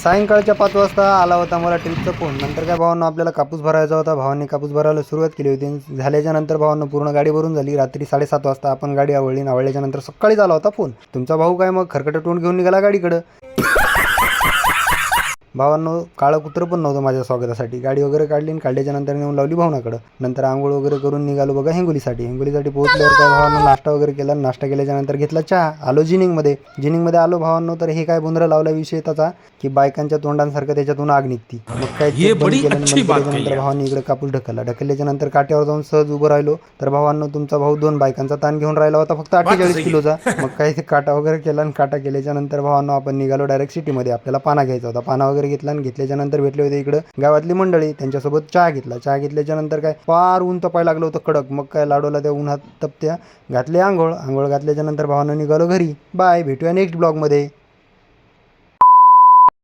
सायंकाळच्या 5 वाजता आला होता मला ट्रिपचा फोन. नंतर काय भावांनो आपल्याला कापूस भरायचा होता. भावांनी कापूस भरायला सुरुवात केली होती. झाल्याच्या नंतर भावांनो पूर्ण गाडी भरून झाली. रात्री 7:30 वाजता आपण गाडी आवळली. आवळल्याच्या नंतर सकाळीच आला होता फोन. तुमचा भाऊ काय मग खरकटं तोंड घेऊन निघाला गाडीकडं. भावांनो काळं कुत्रं पण नव्हतं माझ्या स्वागतासाठी. गाडी वगैरे काढली आणि काढल्याच्या नंतर नेऊन लावली भावनाकडं. नंतर आंघोळ वगैरे करून निघालो बघा हिंगोलीसाठी. पोहोचल्यावर काय भावांनो नाश्ता वगैरे केला. नाश्ता केल्याच्या नंतर घेतला चहा. आलो जिनिंगमध्ये आलो भावांनो. तर हे काय गोंधळ लावला विषय त्याचा की बायकांच्या तोंडांसारखं त्याच्यातून आग निघती. मग काय केल्यानंतर भावांनी इकडे कापूस ढकलल्याच्या नंतर काट्यावर जाऊन सहज उभं राहिलो. तर भावांनो तुमचा भाऊ 2 बायकांचा ताण घेऊन राहिला होता फक्त 48 किलोचा. मग काय ते काटा वगैरे केला आणि काटा केल्याच्या नंतर भावांनो आपण निघालो डायरेक्ट सिटीमध्ये. आपल्याला पाना घ्यायचा होता. पाना वगैरे घेतला आणि घेतल्याच्या नंतर भेटले होते इकडं गावातली मंडळी. त्यांच्यासोबत चहा घेतला. चहा घेतल्याच्या नंतर काय फार ऊन तपायला लागलं होतं कडक. मग काय लाडोला त्या उन्हात तपत्या घातले आंघोळ घातल्याच्या नंतर भावांनो निघालो घरी. बाय, भेटूया नेक्स्ट ब्लॉगमध्ये.